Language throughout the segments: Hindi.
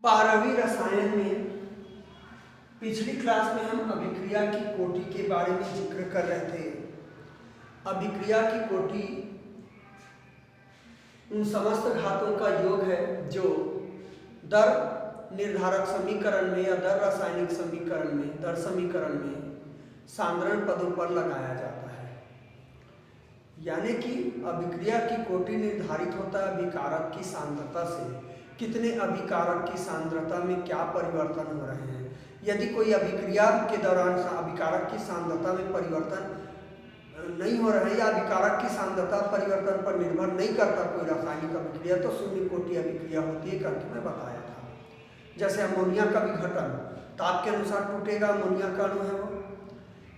12वीं रसायन में पिछली क्लास में हम अभिक्रिया की कोटि के बारे में जिक्र कर रहे थे। अभिक्रिया की कोटि उन समस्त घातों का योग है जो दर निर्धारक समीकरण में या दर रासायनिक समीकरण में, दर समीकरण में सांद्रण पदों पर लगाया जाता है। यानी कि अभिक्रिया की कोटि निर्धारित होता है अभिकारक की सांद्रता से, कितने अभिकारक की सांद्रता में क्या परिवर्तन हो रहे हैं। यदि कोई अभिक्रिया के दौरान अभिकारक की सांद्रता में परिवर्तन नहीं हो रहा है या अभिकारक की सांद्रता परिवर्तन पर निर्भर नहीं करता कोई रासायनिक अभिक्रिया, तो शून्य कोटि अभिक्रिया होती है करके मैं बताया था। जैसे अमोनिया का विघटन ताप के अनुसार टूटेगा, अमोनिया का अणु है वो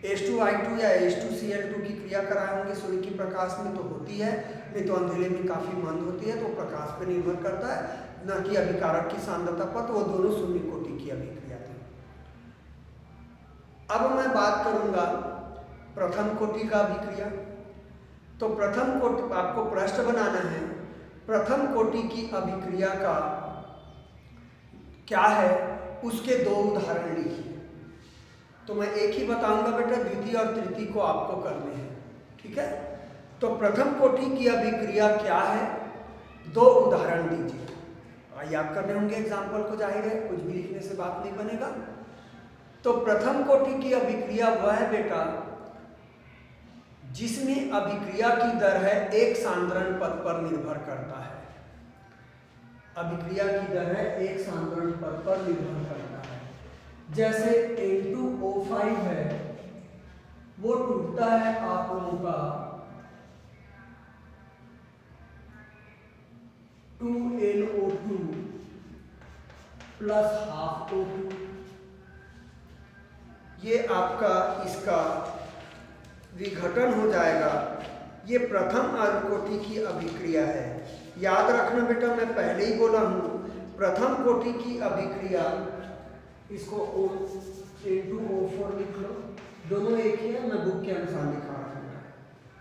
H2I2 या H2Cl2 की क्रिया कराए होंगे सूर्य के प्रकाश में तो होती है, नहीं तो अंधेरे में काफी मंद होती है, तो प्रकाश पर निर्भर करता है न कि अभिकारक की सांद्रता पर। तो वो दोनों शून्य कोटि की अभिक्रिया थी। अब मैं बात करूंगा प्रथम कोटि का अभिक्रिया। तो प्रथम कोटि आपको प्रश्न बनाना है, प्रथम कोटि की अभिक्रिया का क्या है, उसके दो उदाहरण लिखिए। तो मैं एक ही बताऊंगा बेटा, द्वितीय और तृतीय को आपको करने हैं, ठीक है। तो प्रथम कोटि की अभिक्रिया क्या है, दो उदाहरण दीजिए। याद करने होंगे एग्जाम्पल को, जाहिर है कुछ भी लिखने से बात नहीं बनेगा। तो प्रथम कोटि की अभिक्रिया वह है बेटा जिसमें अभिक्रिया की दर है एक सांद्रण पद पर निर्भर करता है। अभिक्रिया की दर है एक सांद्रण पद पर निर्भर करता है। जैसे N2O5 है, वो टूटता है आप लोगों का 2NO2 प्लस हाफ O2। ये आपका इसका विघटन हो जाएगा। ये प्रथम कोटि की अभिक्रिया है। याद रखना बेटा, मैं पहले ही बोला हूं प्रथम कोटि की अभिक्रिया, इसको N2O4 लिख लो, दोनों एक ही है, मैं बुक के अनुसार लिखा रहा हूँ,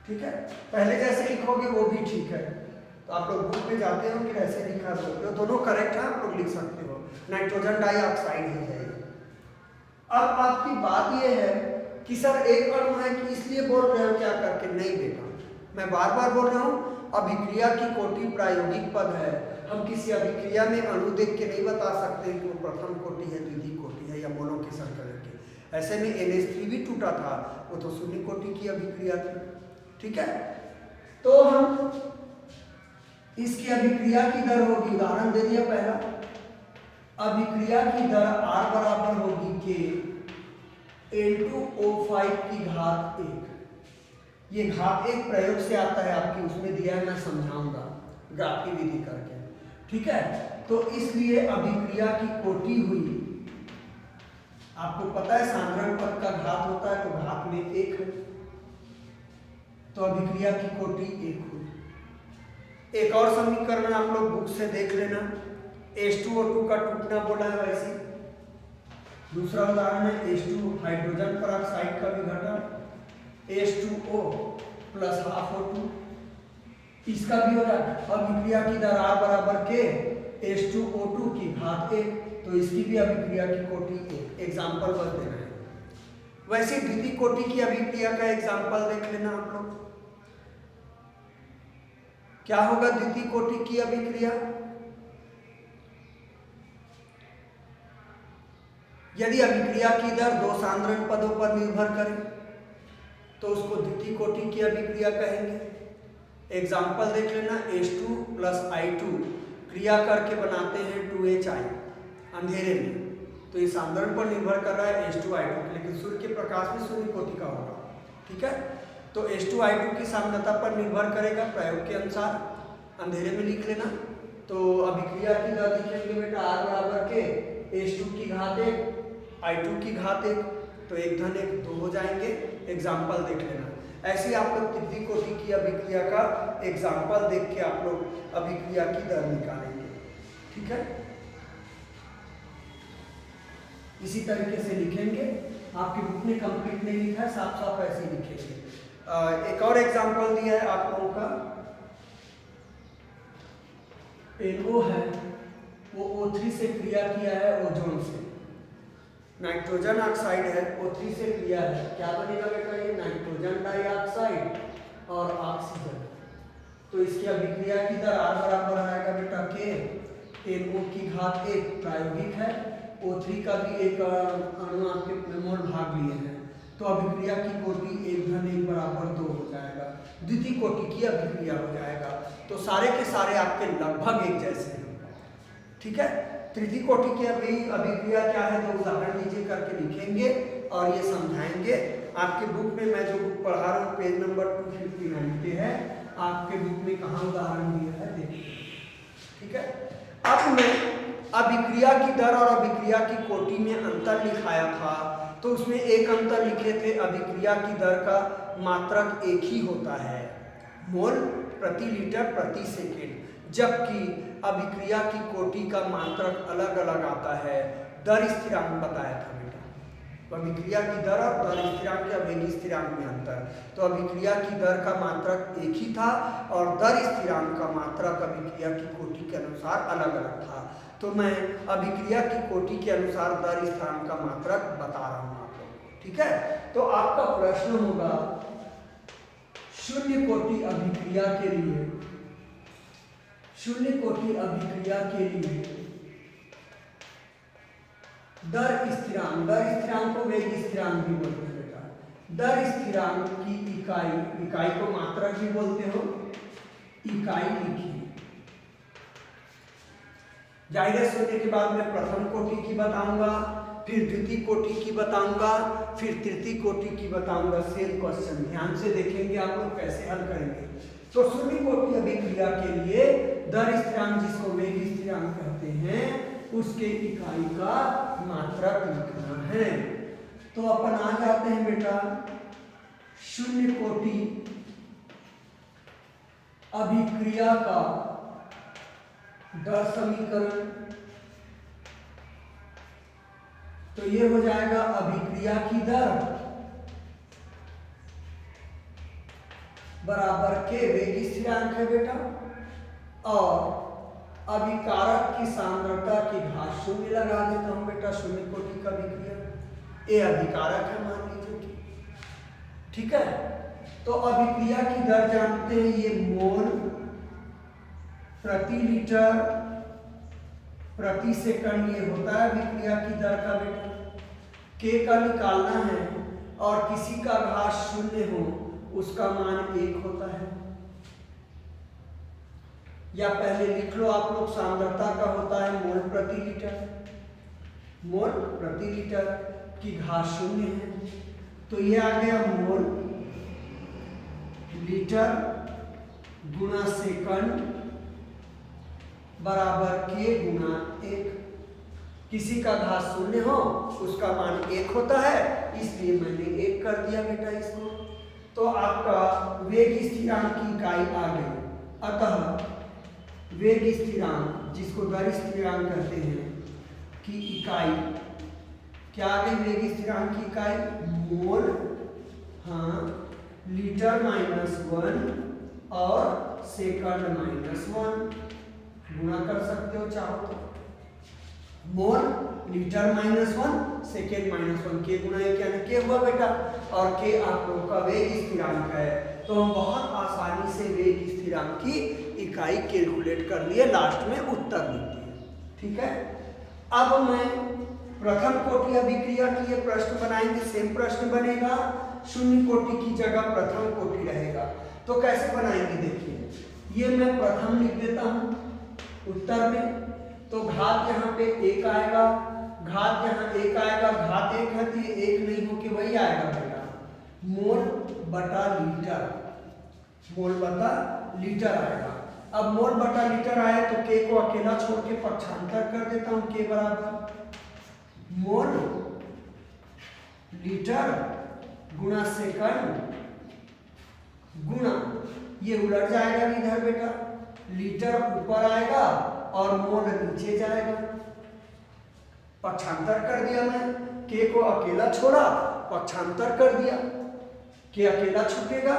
ठीक है। पहले जैसे लिखोगे वो भी ठीक है, तो आप लोग बुक में जाते हो कि ऐसे लिखा सकते हो, दोनों करेक्ट है, आप लोग लिख सकते हो। नाइट्रोजन डाइऑक्साइड ही है। अब आपकी बात ये है कि सर एक अणु है कि इसलिए बोल रहे हो क्या करके, नहीं बेटा, मैं बार बार बोल रहा हूँ अभिक्रिया की कोटि प्रायोगिक पद है। हम किसी अभिक्रिया में अणु देख के नहीं बता सकते कि वो प्रथम कोटि है, द्वितीय कोटि है या मोनो के सर्कल के। ऐसे में NH3 भी टूटा था, वो तो शून्य कोटि की अभिक्रिया थी, ठीक है। तो हम इसकी अभिक्रिया की दर होगी, उदाहरण दे दिया पहला, अभिक्रिया की दर R बराबर होगी के N2O5 की घात 1। ये घात 1 प्रयोग से आता है आपकी, उसमें दिया है, मैं समझाऊंगा ग्राफी विधि करके, ठीक है। तो इसलिए अभिक्रिया की कोटि हुई, आपको पता है सांद्रण पद का घात होता है, तो घात में 1 है, तो अभिक्रिया की कोटि 1 हुई। एक और समीकरण आप लोग बुक से देख लेना, H2O2 का टूटना बोला है वैसे। दूसरा उदाहरण है H2 हाइड्रोजन पेरोक्साइड का विघटन, H2O प्लस हाफ O2, इसका भी हो रहा है। अभिक्रिया की दर R बराबर के H2O2 की घात 1, तो इसकी भी अभिक्रिया की कोटि 1। एग्जाम्पल बस देना है। वैसे द्वितीय कोटि की अभिक्रिया का एग्जाम्पल देख लेना आप लोग। क्या होगा द्वितीय कोटि की अभिक्रिया, यदि अभिक्रिया की दर दो सांद्रण पदों पर निर्भर करे तो उसको द्वितीय कोटि की अभिक्रिया कहेंगे। एग्जाम्पल देख लेना, H2 प्लस I2 क्रिया करके बनाते हैं 2HI अंधेरे में, तो ये सांद्रण पर निर्भर कर रहा है H2I2, लेकिन सूर्य के प्रकाश में शून्य कोटि का होगा, ठीक है। तो H2I2 की सांद्रता पर निर्भर करेगा प्रयोग के अनुसार, अंधेरे में लिख लेना। तो अभिक्रिया की दर लिखेंगे बेटा R बराबर के H2 की घात 1 I2 की घात 1, तो 1 धन 1 2 हो जाएंगे। एग्जाम्पल देख लेना। ऐसे आप लोग तृतीय कोटि की अभिक्रिया का एग्जाम्पल देख के आप लोग अभिक्रिया की दर निकालेंगे, ठीक है। इसी तरीके से लिखेंगे, आपकी बुक में कंप्लीट नहीं लिखा है, साफ साफ ऐसे ही लिखेंगे। एक और एग्जाम्पल दिया है आप लोगों का, NO है वो O3 से क्रिया किया है ओजोन से, नाइट्रोजन ऑक्साइड है, O3 से क्रिया है, क्या बनेगा बेटा ये नाइट्रोजन डाइऑक्साइड और ऑक्सीजन। तो इसकी अभिक्रिया की दर R बराबर आएगा बेटा K, NO की घात 1 प्रायोगिक है, O3 का भी एक अणु आपके मोल भाग लिए हैं, तो अभिक्रिया की कोटि 1 बराबर 2 हो जाएगा, द्वितीय कोटि की अभिक्रिया हो जाएगा। तो सारे के सारे आपके लगभग एक जैसे हैं, ठीक है। तृतीय कोटि की अभिक्रिया क्या है, तो उदाहरण लीजिए करके लिखेंगे और ये समझाएंगे। आपके बुक में मैं जो बुक पढ़ा रहा हूँ पेज नंबर 259 पे है, आपके बुक में कहाँ उदाहरण दिया है देखिए, ठीक है। अब मैं अभिक्रिया की दर और अभिक्रिया की कोटि में अंतर लिखाया था, तो उसमें एक अंतर लिखे थे, अभिक्रिया की दर का मात्रक एक ही होता है, मोल प्रति लीटर प्रति सेकेंड, जबकि अभिक्रिया की कोटि का मात्रक अलग अलग आता है। दर स्थिरांक बताया था बेटा, तो अभिक्रिया की दर और दर स्थिरांक या वेग स्थिरांक में अंतर, तो अभिक्रिया की दर का मात्रक एक ही था और दर स्थिरांक का मात्रक अभिक्रिया की कोटि के अनुसार अलग अलग था। तो मैं अभिक्रिया की कोटि के अनुसार दर स्थिरांक का मात्रक बता रहा हूँ आप लोगों को, ठीक है। तो आपका प्रश्न होगा शून्य कोटि अभिक्रिया के लिए, शून्य कोटि अभिक्रिया के लिए दर स्थिरांक को वेग स्थिरांक भी बोलते हैं बेटा। दर स्थिरांक की इकाई को मात्रक भी बोलते हो, इकाई लिखिए। जाहिर है शून्य के बाद मैं प्रथम कोटि की बताऊंगा, फिर द्वितीय कोटि की बताऊंगा, फिर तृतीय कोटि की बताऊंगा। सेम क्वेश्चन ध्यान से देखेंगे आप लोग कैसे हल करेंगे। तो शून्य कोटि अभिक्रिया के लिए दर स्थिरांक जिसको वेग स्थिरांक कहते हैं, उसके इकाई का मात्रक लिखना है। तो अपन आ जाते हैं बेटा शून्य कोटि अभिक्रिया का दर समीकरण। तो ये हो जाएगा अभिक्रिया की दर बराबर के वेग स्थिरांक है बेटा, और अभिकारक की सांद्रता की घात 0 लगा देता हूं बेटा। शून्य कोटि का अभिक्रिया ये अभिकारक है मान लीजिए कि, ठीक है। तो अभिक्रिया की दर जानते हैं, ये मोल प्रति लीटर प्रति सेकंड ये होता है अभिक्रिया की दर का बेटा। के का निकालना है और किसी का घात 0 हो उसका मान 1 होता है। या पहले लिख लो आप लोग, सांद्रता का होता है मोल प्रति लीटर, मोल प्रति लीटर की घात 0 है, तो ये आ गया मोल लीटर गुना सेकंड बराबर के गुना 1। किसी का घात 0 हो उसका मान 1 होता है, इसलिए मैंने 1 कर दिया बेटा इसको। तो आपका वेग स्थिरांक की इकाई आ गई। अतः वेग स्थिरांक जिसको दर स्थिरांक कहते हैं की इकाई क्या आ गई, वेग स्थिरांक की इकाई मोल, हाँ, लीटर -1 और सेकंड -1 गुणा कर सकते हो चाहो तो। मोल लीटर -1 सेकेंड -1 के गुना एक यानी के हुआ बेटा, और के आप लोगों का वेग स्थिरांक है। तो हम बहुत आसानी से वेग स्थिरांक की इकाई कैलकुलेट कर लिए, लास्ट में उत्तर लिख दिए, ठीक है। अब मैं प्रथम कोटि अभिक्रिया की ये प्रश्न बनाएंगे, सेम प्रश्न बनेगा, शून्य कोटि की जगह प्रथम कोटि रहेगा। तो कैसे बनाएंगे देखिए, ये मैं प्रथम लिख देता हूं उत्तर में, तो घात यहाँ पे 1 आएगा, घात यहाँ 1 आएगा, घात 1 है तो ये 1 नहीं हो के वही आएगा बेटा, मोल बटा लीटर, मोल बटा लीटर आएगा। अब मोल बटा लीटर आए तो के को अकेला छोड़ के पक्षांतर कर देता हूं, के बराबर मोल लीटर गुणा सेकंड गुणा, ये उलट जाएगा इधर बेटा, लीटर ऊपर आएगा और मोल नीचे जाएगा। पक्षांतर कर दिया मैं, के को अकेला छोड़ा पक्षांतर कर दिया, के अकेला छूटेगा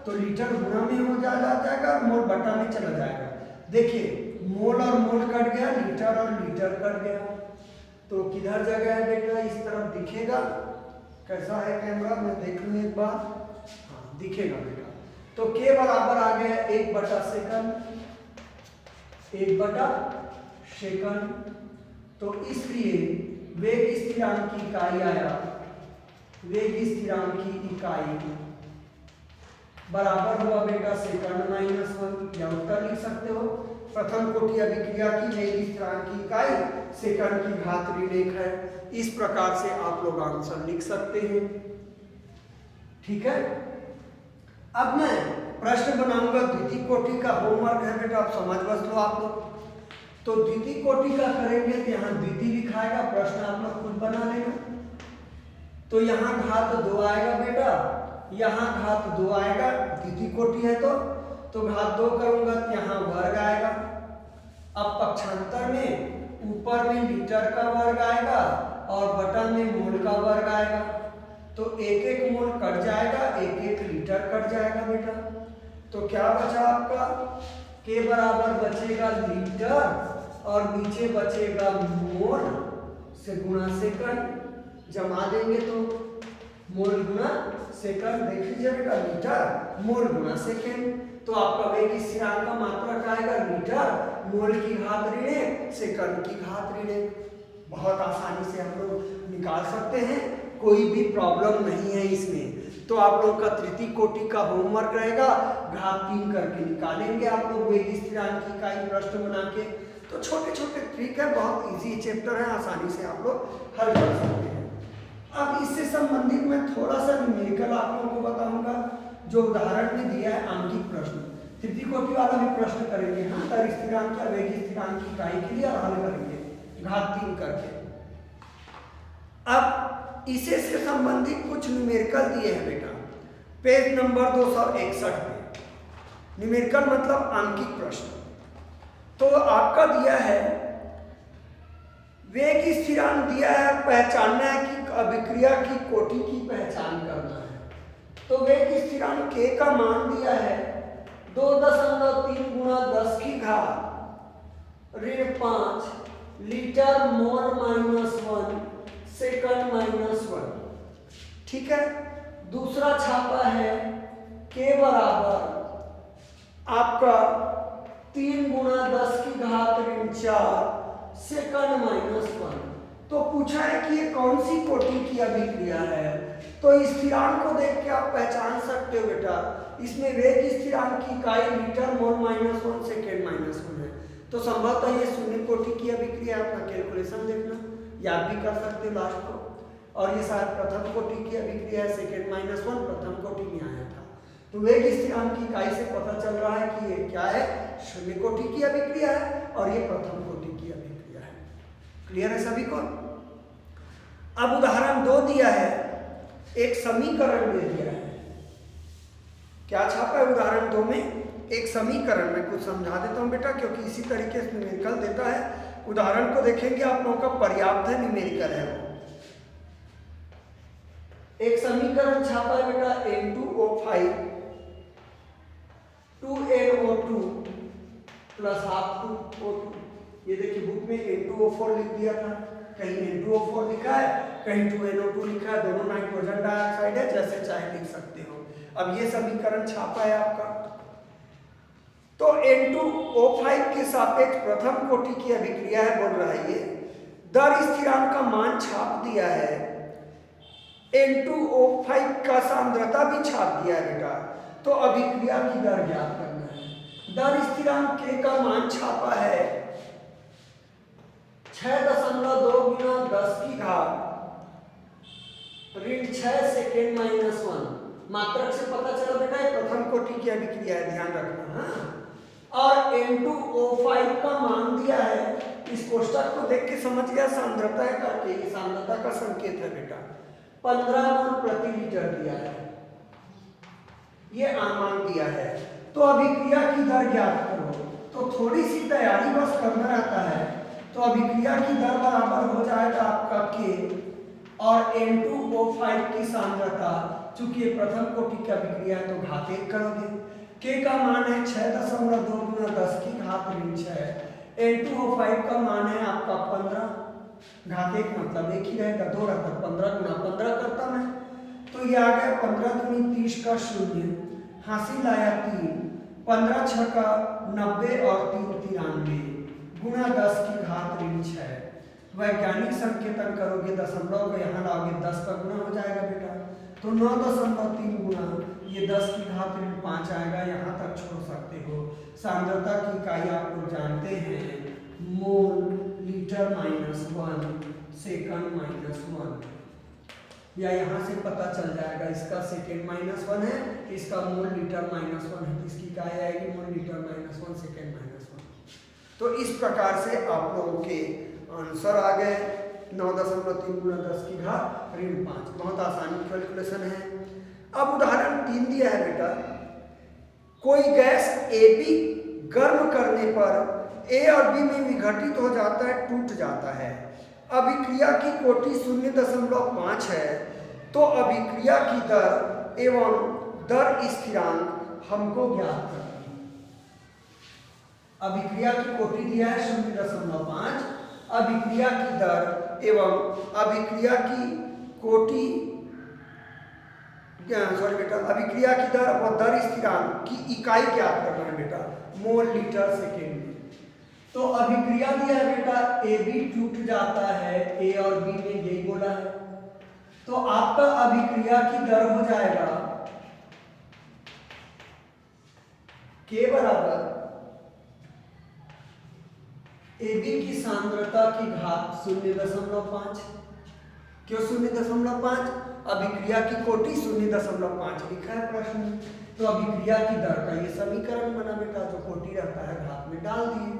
तो लीटर गुणा में हो जाएगा और मोल बटा में चला जाएगा। देखिए मोल और मोल कट गया, लीटर और लीटर कट गया। तो किधर जगह है बेटा, इस तरफ दिखेगा। कैसा है कैमरा, मैं देख लूँ एक बार। हाँ दिखेगा बेटा। तो के बराबर आ गया 1/सेकंड, 1/सेकंड। तो इसलिए वेग स्थिरांक की इकाई आया, वेग स्थिरांक की इकाई बराबर हुआ बेटा सेकंड माइनस 1, या उत्तर लिख सकते हो। प्रथम कोटि अभिक्रिया की वेग स्थिरांक की इकाई सेकंड की घात ऋण 1 है। इस प्रकार से आप लोग आंसर लिख सकते हैं। ठीक है, अब मैं प्रश्न बनाऊंगा द्वितीय कोटि का। होमवर्क है बेटा, आप समझ बस लो आप लोग। तो द्वितीय कोटि का करेंगे तो यहाँ द्वितीय लिखाएगा, प्रश्न आप लोग खुद बना लेना। तो यहाँ घात 2 आएगा बेटा, यहाँ घात 2 आएगा, द्वितीय कोटि है तो घात 2 करूंगा तो यहाँ वर्ग आएगा। अब पक्षांतर में ऊपर में लीटर का वर्ग आएगा और बटा में मोल का वर्ग आएगा। तो एक एक मोल कट जाएगा, एक एक लीटर कट जाएगा बेटा। तो क्या बचा आपका, के बराबर बचेगा लीटर और नीचे बचेगा मोल से गुणा सेकंड, जमा देंगे तो मोल गुणा सेकंड। देख लीजिए बेटा, लीटर मोल गुणा सेकंड। तो आपका वेग स्थिरांक का मात्रक आएगा लीटर, मोल की घात ऋण 1, सेकंड की घात ऋण 1। बहुत आसानी से हम लोग निकाल सकते हैं, कोई भी प्रॉब्लम नहीं है इसमें। तो आप लोग का तृतीय कोटि का होमवर्क रहेगा, घात 3 करके निकालेंगे आप लोग वेग स्थिरांक की इकाई प्रश्न बना के। तो छोटे छोटे ट्रिक है, बहुत इजी चैप्टर है, आसानी से आप लोग हल कर सकते हैं। अब इससे संबंधित मैं थोड़ा सा न्यूमेरिकल आप लोगों को बताऊंगा, जो उदाहरण में दिया है आंकिक प्रश्न। तृतीय कोटि वाला भी प्रश्न करेंगे हम, तर स्थिरांक या वेग स्थिरांक की इकाई के लिए हल करेंगे घात 3 करके। अब इसे से संबंधित कुछ न्यूमेरिकल दिए हैं बेटा, पेज नंबर 261 पे। न्यूमेरिकल मतलब आंकिक प्रश्न। तो आपका दिया है वेग स्थिरांक दिया है, पहचानना है कि अभिक्रिया की कोटि की पहचान करना है। तो वेग स्थिरांक के का मान दिया है 2.3 गुणा 10 की घात ऋण 5 litre mole minus 1 second minus 1। ठीक है, दूसरा छापा है के बराबर आपका 3 गुणा 10 की घात ऋण 4 सेकंड माइनस 1। तो पूछा है कि ये कौन सी कोटि की अभिक्रिया है। तो स्थिरांक को देख के आप पहचान सकते हो बेटा, इसमें वेग स्थिरांक की इकाई litre mole minus 1 second minus 1 है। तो संभवतः ये शून्य कोटि की अभिक्रिया। अपना कैलकुलेशन देखना, याद भी कर सकते हो लास्ट को। और ये शायद प्रथम कोटि की अभिक्रिया है, सेकंड माइनस 1 प्रथम कोटि में आया था। तो वेग स्थिरांक की इकाई से पता चल रहा है कि ये क्या है, शून्य कोटि की अभिक्रिया है और ये प्रथम कोटि की अभिक्रिया है। क्लियर है सभी को। अब उदाहरण 2 दिया है, एक समीकरण दे दिया है। क्या छापा है उदाहरण 2 में, एक समीकरण। में कुछ समझा देता हूं बेटा, क्योंकि इसी तरीके से न्यूमेरिकल देता है। उदाहरण को देखेंगे आप लोगों का, पर्याप्त है, न्यूमेरिकल है वो। एक समीकरण छापा है बेटा N2O5 2NO2 plus half 2O2। ये देखिए बुक में N2O4 लिख दिया था, कहीं N2O4 लिखा है, कहीं 2NO2 लिखा है। दोनों नाइट्रोजन डाइऑक्साइड है, जैसे चाहे लिख सकते हो। अब ये समीकरण छापा है आपका। तो N2O5 के सापेक्ष प्रथम कोटि की अभिक्रिया है, बोल रहा है ये। दर स्थिरांक का मान छाप दिया है, N2O5 का सांद्रता भी छाप दिया है बेटा। तो अभिक्रिया की दर ज्ञात करना है। दर स्थिरांक के का मान छापा है 6.2 गुणा 10 की घात ऋण 6 सेकेंड माइनस 1। मात्रक से पता चला बेटा ये प्रथम कोटि की अभिक्रिया है, ध्यान रखना। हाँ, और N2O5 का मान दिया है। इस कोष्ठक को देख के समझ गया सांद्रता है करके, सांद्रता का संकेत है बेटा। 15 मोल प्रति लीटर दिया है, ये मान दिया है। तो अभिक्रिया की दर ज्ञात करो। तो थोड़ी सी तैयारी बस करना रहता है। तो अभिक्रिया की दर बराबर हो जाएगा आपका के और N2O5 की सांद्रता, चूंकि ये प्रथम कोटि की अभिक्रिया है तो घात 1 करोगे। के का मान है 6.2 गुणा 10 की घात ऋण 6 N2O5 का मान है आपका 15, घात 1 मतलब एक ही रहेगा, 2 रहता 15 गुना 15 करता मैं, तो ये आ गया 15 दूनी 30 का 0, हासिल आया 3, 15 6 का 90 और 3 93 गुना 10 की घात ऋण 6। वैज्ञानिक संकेतन करोगे दशमलव को यहाँ लाओगे 10 का गुना हो जाएगा बेटा, तो 9.3 गुना ये 10 की घात ऋण 5 आएगा, यहाँ तक छोड़ सकते हो। सांद्रता की इकाई आप लोग जानते हैं मोल लीटर -1 सेकंड -1, या यहाँ से पता चल जाएगा इसका सेकंड -1 है, इसका मोल लीटर -1 है, इसकी इकाई आएगी मोल लीटर -1 सेकंड -1। तो इस प्रकार से आप लोगों के आंसर आ गए 9.3 गुना 10 की घात ऋण 5। बहुत आसानी कैलकुलेशन है। अब उदाहरण 3 दिया है बेटा, कोई गैस AB गर्म करने पर A और B में विघटित हो जाता है, टूट जाता है। अभिक्रिया की कोटि 0.5 है, तो अभिक्रिया की दर एवं दर स्थिरांक हमको ज्ञात करनी है। अभिक्रिया की कोटि दिया है 0.5, अभिक्रिया की दर एवं अभिक्रिया की कोटि सॉरी बेटा, अभिक्रिया की दर और दर स्थिरांक की इकाई ज्ञात करना है बेटा, मोल लीटर सेकेंड में। तो अभिक्रिया दिया है बेटा, AB टूट जाता है, A और B में यही बोला है, तो आपका अभिक्रिया की दर हो जाएगा K बराबर AB की सांद्रता की घात 0.5। क्यों 0.5? अभिक्रिया की कोटि 0.5 लिखा है प्रश्न में, तो अभिक्रिया की दर का ये समीकरण बना बेटा, जो कोटि रहता है घात में डाल दिए।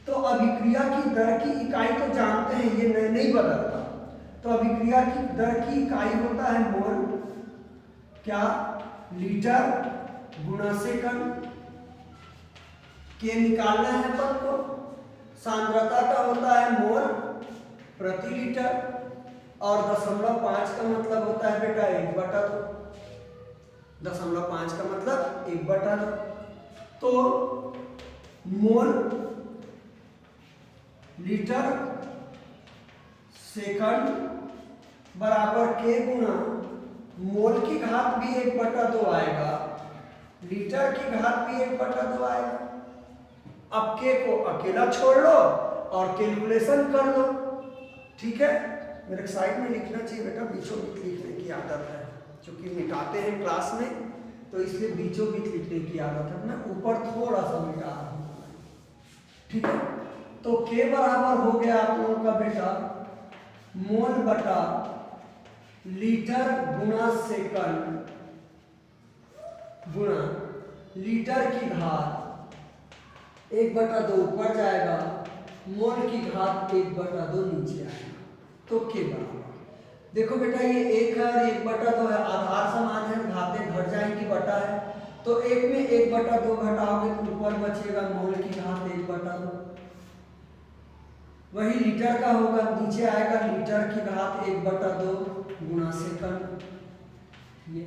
तो अभिक्रिया की दर की इकाई तो जानते हैं, ये नहीं बदलता, तो अभिक्रिया की दर की इकाई होता है मोल क्या लीटर गुना सेकंड। के निकालना है पद को, सांद्रता का होता है मोल प्रति लीटर, और 0.5 का मतलब होता है बेटा 1/2, 0.5 का मतलब 1/2। तो मोल लीटर सेकंड बराबर के गुना मोल की घात भी 1/2 आएगा, लीटर की घात भी 1/2 आएगा। अब के को अकेला छोड़ लो और कैलकुलेशन कर लो, ठीक है। मेरे साइड में लिखना चाहिए बेटा, बीचों बीच लिखने की आदत है, क्योंकि मिटाते हैं क्लास में, तो इसलिए बीचों बीच लिखने की आदत है। मैं ऊपर थोड़ा सा मिटा रहा हूँ, ठीक है। तो के बराबर हो गया आप लोगों का बेटा मोल बटा लीटर गुना सेकंड गुना लीटर की घात 1/2 ऊपर जाएगा, मोल की घात 1/2 नीचे आएगा, तो के बराबर। देखो बेटा ये 1 है और 1/2 है, आधार समान है, घातें घट जाएंगी, बटा है, तो 1 में 1/2 घटाओगे तो ऊपर बचेगा मोल की घात 1/2, वही लीटर का होगा, नीचे आएगा लीटर की घात 1/2 गुना सेकंड। ये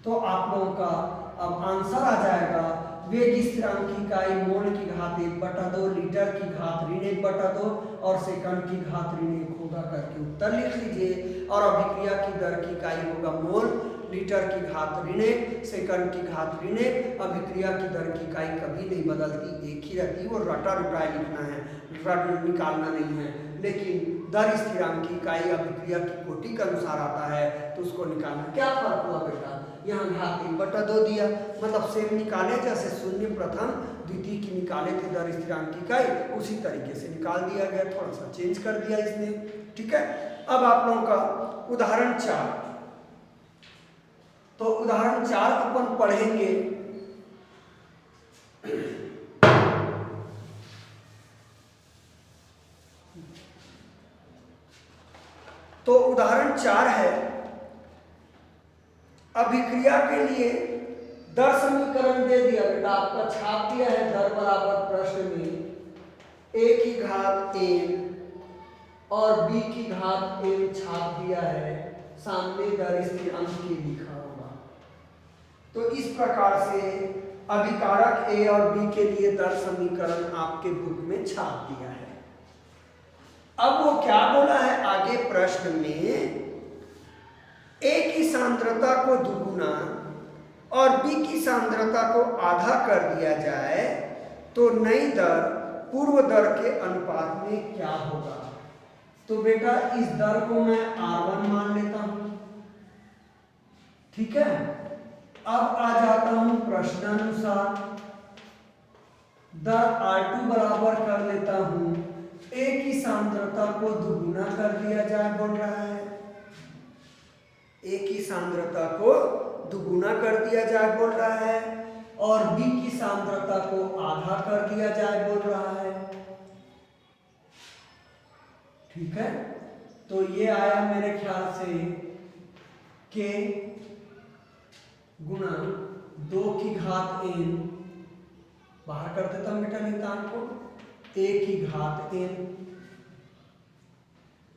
तो आप लोगों का अब आंसर आ जाएगा वेग स्थिरांक की इकाई मोल की घात 1/2, लीटर की घात ऋण 1/2 और सेकंड की घात ऋण 1 होगा करके उत्तर लिख लीजिए। और अभिक्रिया की दर की इकाई होगा मोल, लीटर की घात ऋण 1, सेकंड की घात ऋण 1। अभिक्रिया की दर की इकाई कभी नहीं बदलती, एक ही रहती है, वो रटा रुटाई लिखना है, रट निकालना नहीं है। लेकिन दर स्थिरांक की इकाई अभिक्रिया की कोटि के अनुसार आता है, तो उसको निकालना। क्या फर्क हुआ बेटा, यहाँ घात 1/2 दिया, मतलब सेम निकाले जैसे शून्य प्रथम द्वितीय की निकाले थे दर स्थिरांक की इकाई, उसी तरीके से निकाल दिया गया, थोड़ा सा चेंज कर दिया इसने, ठीक है। अब आप लोगों का उदाहरण 4, तो उदाहरण 4 अपन पढ़ेंगे। तो उदाहरण 4 है, अभिक्रिया के लिए दर समीकरण दे दिया बेटा, आपका छाप दिया है दर बराबर प्रश्न में a की घात n और b की घात n छाप दिया है, सामने दर स्थिरांक के लिखा होगा। तो इस प्रकार से अभिकारक ए और बी के लिए दर समीकरण आपके बुक में छाप दिया है। अब वो क्या बोला है आगे प्रश्न में, ए की सांद्रता को दुगुना और बी की सांद्रता को आधा कर दिया जाए तो नई दर पूर्व दर के अनुपात में क्या होगा। तो बेटा इस दर को मैं R1 मान लेता हूं, ठीक है। अब आ जाता हूं प्रश्नानुसार, दर R2 बराबर कर लेता हूं, ए की सांद्रता को दुगुना कर दिया जाए बोल रहा है, ए की सांद्रता को दुगुना कर दिया जाए बोल रहा है, और बी की सांद्रता को आधा कर दिया जाए बोल रहा है, ठीक है। तो ये आया मेरे ख्याल से के गुणा 2 की घात n, बाहर कर देता हूं बेटा नितान को, a की घात n।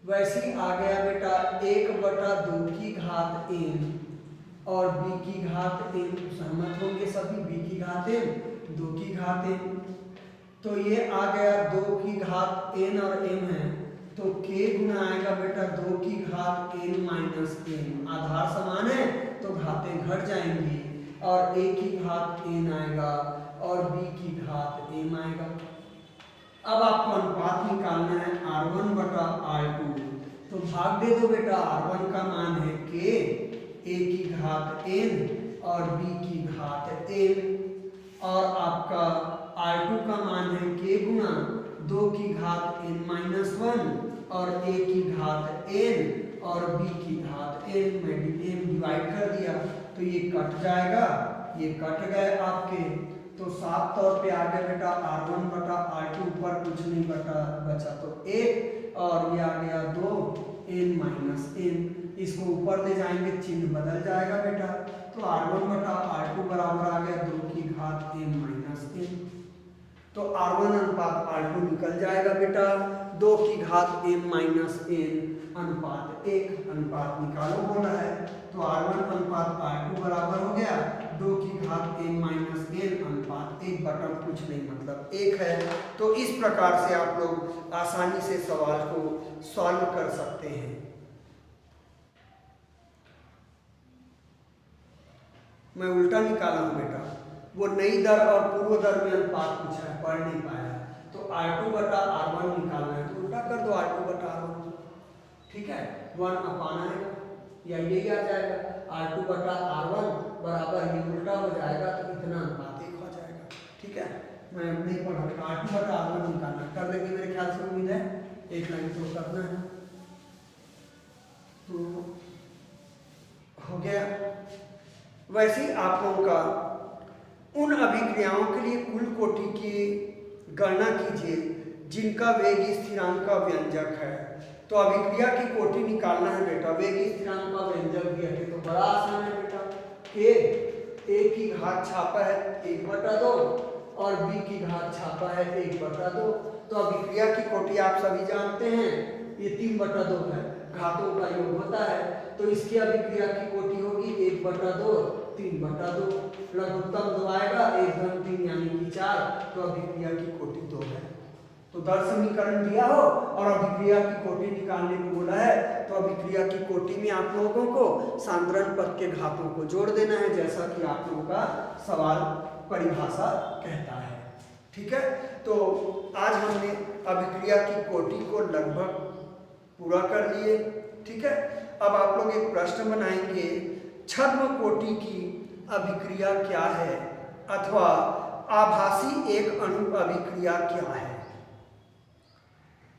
वैसे ही आ गया बेटा 1/2 की घात n और b की घात n, सहमत होंगे सभी, b की घात n 2 की घात n। तो ये आ गया 2 की घात n और m है, तो k गुना आएगा बेटा 2 की घात n माइनस n, आधार समान है तो घातें घट जाएंगी, और a की घात n आएगा और b की घात m आएगा। अब आपको अनुपात निकालना है R1 बटा R2, तो भाग दे दो बेटा, R1 का मान है k, a की घात n और b की घात m, और आपका R2 का मान है k गुना 2 की घात n माइनस 1 और a की घात n और b की घात n, में m डिवाइड कर दिया तो ये कट जाएगा, ये कट गए आपके, तो साफ तौर पे आ गया बेटा R1 बटा R2, ऊपर कुछ नहीं बचा तो 1, और ये आ गया 2 n माइनस n, इसको ऊपर ले जाएंगे चिन्ह बदल जाएगा बेटा, तो R1 बटा R2 बराबर आ गया 2 की घात n माइनस n, तो R1 अनुपात R2 निकल जाएगा बेटा, 2 की घात m माइनस n अनुपात 1, अनुपात निकालो बोला है, तो R1 अनुपात R2 बराबर हो गया 2 की घात m माइनस n अनुपात 1 बटा कुछ नहीं मतलब 1 है। तो इस प्रकार से आप लोग आसानी से सवाल को सॉल्व कर सकते हैं। मैं उल्टा निकाला हूं बेटा, वो नई दर और पूर्व दर में अनुपात पूछा है, पढ़ नहीं पाया, तो R2 बटा R1 निकालना है, तो उल्टा कर दो R2 बटा R1, ठीक है, 1 अपान आएगा या यही आ जाएगा, R2 बटा R1 बराबर ये उल्टा हो जाएगा तो इतना अनुपात 1 हो जाएगा, ठीक है। मैं नहीं पढ़ा, R2 बटा R1 निकालना कर लेंगे मेरे ख्याल से, उम्मीद है एक लाइन तो करना है, तो हो गया। वैसे ही आप लोगों का उन अभिक्रियाओं के लिए कुल कोटि की गणना कीजिए जिनका वेग स्थिरांक का व्यंजक है। तो अभिक्रिया की कोटि निकालना है बेटा, वेग स्थिरांक का व्यंजक दिया है तो बड़ा आसान है बेटा, के a की घात छापा है 1/2 और b की घात छापा है 1/2, तो अभिक्रिया की कोटि आप सभी जानते हैं ये 3/2 है, घातों का योग होता है, तो इसकी अभिक्रिया की कोटि होगी 1/2 3/2, लघुत्तम 2 आएगा, 1 घन 3 यानी कि 4, तो अभिक्रिया की कोटि 2 है। तो दर समीकरण दिया हो और अभिक्रिया की कोटि निकालने को बोला है, तो अभिक्रिया की कोटि में आप लोगों को सांद्रण पद के घातों को जोड़ देना है, जैसा कि आप लोगों का सवाल परिभाषा कहता है, ठीक है। तो आज हमने अभिक्रिया की कोटि को लगभग पूरा कर लिए, ठीक है। अब आप लोग एक प्रश्न बनाएंगे, छद्म कोटि की अभिक्रिया क्या है, अथवा आभासी एक अणु अभिक्रिया क्या है,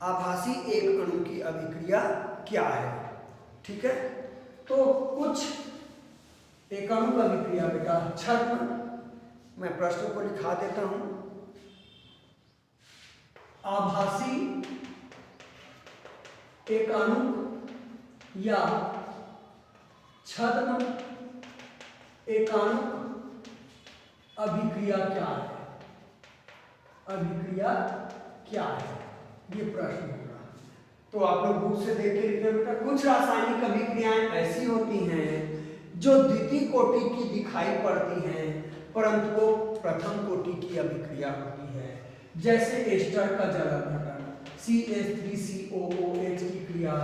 आभासी एक अणु की अभिक्रिया क्या है, ठीक है। तो कुछ एक अणु अभिक्रिया बेटा छद्म, मैं प्रश्न को लिखा देता हूं, आभासी एक अणु या छद्म एकाणु अभिक्रिया क्या है, अभिक्रिया क्या है, ये प्रश्न होगा। तो आप लोग बुक से देख के लिखना बेटा। कुछ रासायनिक अभिक्रियाएं ऐसी होती हैं जो द्वितीय कोटि की दिखाई पड़ती हैं, परंतु वो प्रथम कोटि की अभिक्रिया होती है। जैसे एस्टर का जल अपघटन CH3COOH की क्रिया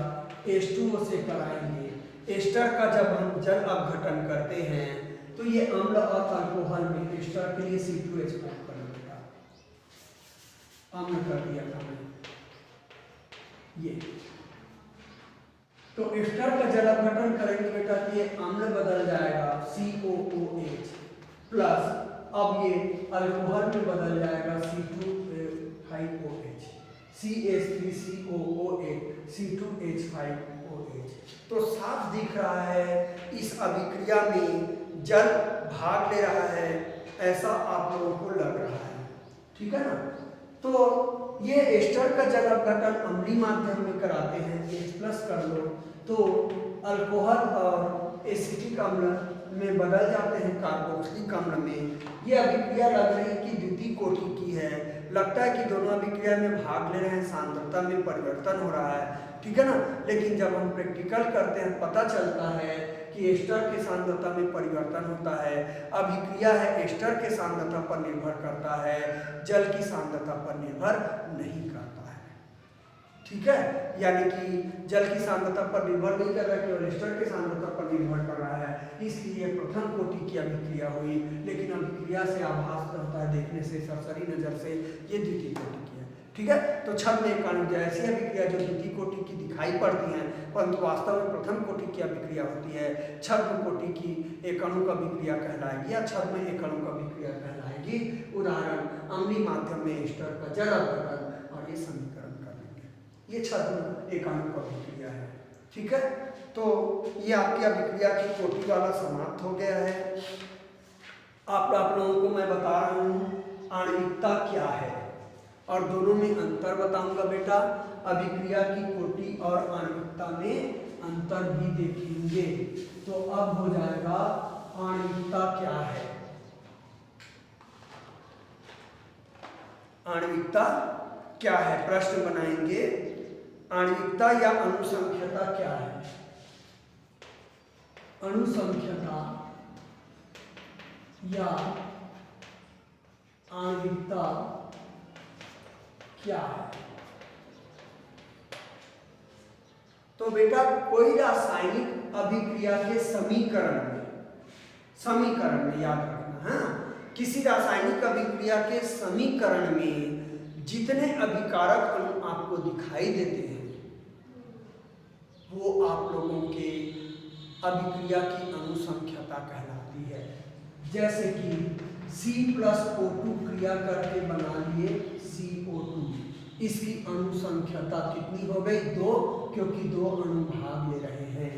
H2O से कराएंगे। एस्टर का जब हम जल अपघटन करते हैं तो ये अम्ल और अल्कोहल में एस्टर के लिए C2H5 कर देगा, अम्ल कर दिया था ये। तो एस्टर का जल अपघटन करेंगे बेटा तो ये अम्ल बदल जाएगा COOH प्लस, अब ये अल्कोहल में बदल जाएगा C2H5OH, CH3COOH C2H5OH। तो साफ दिख रहा है इस अभिक्रिया में जल भाग ले रहा है, ऐसा आप लोगों को लग रहा है, ठीक है ना। तो ये एस्टर का जल अपघटन अम्लीय माध्यम में कराते हैं, H+ कर लो तो अल्कोहल और एसिटिक अम्ल में बदल जाते हैं कार्बोक्सिलिक अम्ल में। ये अभिक्रिया लग रही है कि द्वितीय कोटि की है, लगता है कि दोनों अभिक्रिया में भाग ले रहे हैं, सांद्रता में परिवर्तन हो रहा है, ठीक है ना। लेकिन जब हम प्रैक्टिकल करते हैं पता चलता है कि एस्टर के सांद्रता में परिवर्तन होता है। अभिक्रिया है एस्टर के सांद्रता पर निर्भर करता है, जल की सांद्रता पर निर्भर नहीं करता है, ठीक है। यानी कि जल की सांद्रता पर निर्भर नहीं कर रहा है, केवल एस्टर के सांद्रता पर निर्भर कर रहा है। इसलिए प्रथम कोटि की अभिक्रिया हुई, लेकिन अभिक्रिया से आभास होता है देखने से, सरसरी नजर से, ये द्वितीय कोटि की है, ठीक है। तो छद्म एक अणु ऐसी अभिक्रिया जो द्वितीय कोटि की दिखाई पड़ती हैं, परंतु वास्तव में प्रथम कोटि की अभिक्रिया होती है। छद्म कोटि की एक अणु का अभिक्रिया कहलाएगी या छद्म एक अणु का अभिक्रिया कहलाएगी। उदाहरण अम्लीय माध्यम में एस्टर का जल अपघटन, और ये समीकरण कर लेंगे, ये छद्म एक अणु का अभिक्रिया है, ठीक है। तो ये आपकी अभिक्रिया की कोटि वाला समाप्त हो गया है। आप लोगों को मैं बता रहा हूँ आणविकता क्या है और दोनों में अंतर बताऊंगा बेटा। अभिक्रिया की कोटि और आणविकता में अंतर भी देखेंगे। तो अब हो जाएगा आणविकता क्या है, आणविकता क्या है, प्रश्न बनाएंगे। आणविकता या अणुसंख्यता क्या है, अणुसंख्यता या आणविकता क्या है। तो बेटा कोई रासायनिक अभिक्रिया के समीकरण में याद रखना है, किसी रासायनिक अभिक्रिया के समीकरण में जितने अभिकारक अणु आपको दिखाई देते हैं वो आप लोगों के अभिक्रिया की अणुसंख्यता कहलाती है। जैसे कि C+O2 क्रिया करके बना लिए CO2, इसकी अणुसंख्यता कितनी हो गई, 2, क्योंकि 2 अणु भाग ले रहे हैं।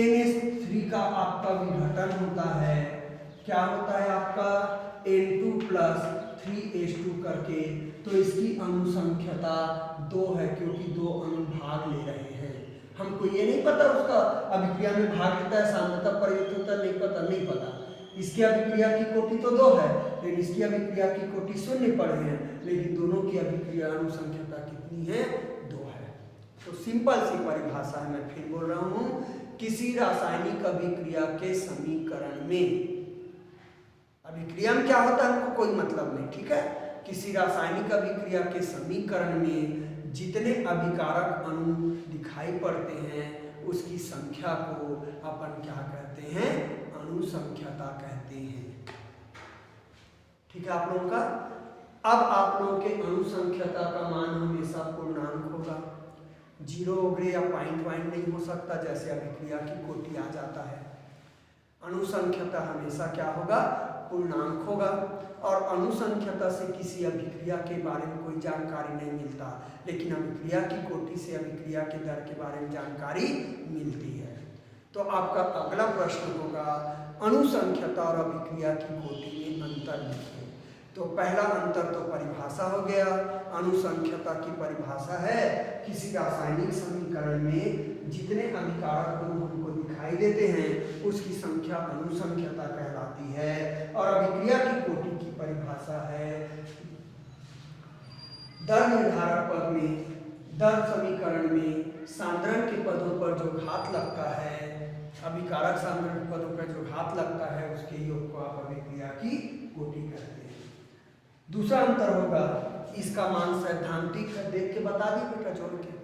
NH3 का आपका विघटन होता है, क्या होता है आपका N2+3H2 करके, तो इसकी अणुसंख्यता 2 है क्योंकि 2 अणु भाग ले रहे हैं। हमको ये नहीं पता उसका अभिक्रिया में भाग लेता है, सांद्रता परिवर्तित होता है, नहीं पता। इसकी अभिक्रिया की कोटि तो 2 है, लेकिन इसकी अभिक्रिया की कोटि 0 पर है, लेकिन दोनों की अभिक्रिया अणुसंख्यता कितनी है, 2 है। तो सिंपल सी परिभाषा है, मैं फिर बोल रहा हूं, किसी रासायनिक अभिक्रिया के समीकरण में, अभिक्रिया में क्या होता है हमको कोई मतलब नहीं, ठीक है। किसी रासायनिक अभिक्रिया के समीकरण में जितने अभिकारक अणु दिखाई पड़ते हैं उसकी संख्या को अपन क्या कहते हैं, अणुसंख्यता कहते हैं, ठीक है आप लोगों का। अब आप लोगों के अणुसंख्यता का मान हमेशा पूर्णांक होगा, 0 वगैरह या पॉइंट नहीं हो सकता, जैसे अभिक्रिया की कोटि आ जाता है। अणुसंख्यता हमेशा क्या होगा, पूर्णांक होगा। और अणुसंख्यता से किसी अभिक्रिया के बारे में कोई जानकारी नहीं मिलता, लेकिन अभिक्रिया की कोटि से अभिक्रिया के दर के बारे में जानकारी मिलती है। तो आपका अगला प्रश्न होगा अणुसंख्यता और अभिक्रिया की कोटि में अंतर लिखिए। तो पहला अंतर तो परिभाषा हो गया। अणुसंख्यता की परिभाषा है किसी रासायनिक समीकरण में जितने अभिकारक अणु हमको दिखाई देते हैं उसकी संख्या अणुसंख्यता कहलाती है। और अभिक्रिया की कोटि की परिभाषा है दर निर्धारक पद में, दर समीकरण में सांद्रण के पदों पर जो घात लगता है, अभिकारक सांद्रण के पदों पर जो घात लगता है उसके योग को आप अभिक्रिया की कोटि कहते हैं। दूसरा अंतर होगा, इसका मान सैद्धांतिक है, देख के बता दी बेटा जोड़ के,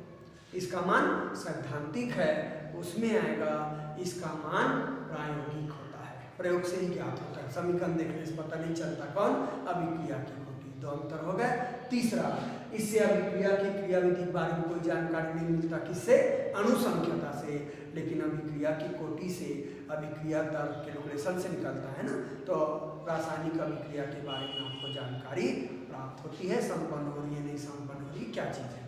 इसका मान सैद्धांतिक है, उसमें आएगा इसका मान प्रायोगिक होता है, प्रयोग से ही ज्ञात होता है, समीकरण देखने से पता नहीं चलता कौन, अभिक्रिया की कोटि। दो अंतर हो गए। तीसरा, इससे अभिक्रिया की क्रियाविधि के बारे में कोई जानकारी नहीं मिलता, किससे, अनुसंख्यता से, लेकिन अभिक्रिया की कोटि से अभिक्रिया दर कैलकुलेशन से निकलता है ना, तो रासायनिक अभिक्रिया के बारे में आपको जानकारी प्राप्त होती है, संपन्न हो रही है नहीं संपन्न हो रही क्या चीज़ है।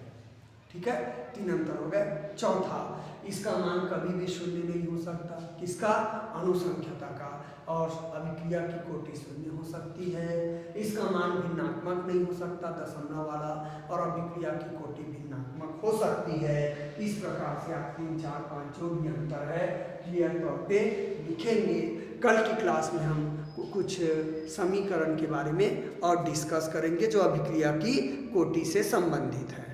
ठीक है, तीन अंतर हो गए। चौथा, इसका मान कभी भी शून्य नहीं हो सकता, किसका, अनुसंख्यता का, और अभिक्रिया की कोटि शून्य हो सकती है। इसका मान भिन्नात्मक नहीं हो सकता, दशमलव वाला, और अभिक्रिया की कोटि भिन्नात्मक हो सकती है। इस प्रकार से आप 3, 4, 5 जो भी अंतर है क्लियर तौर पे लिखेंगे। कल की क्लास में हम कुछ समीकरण के बारे में और डिस्कस करेंगे जो अभिक्रिया की कोटि से संबंधित है।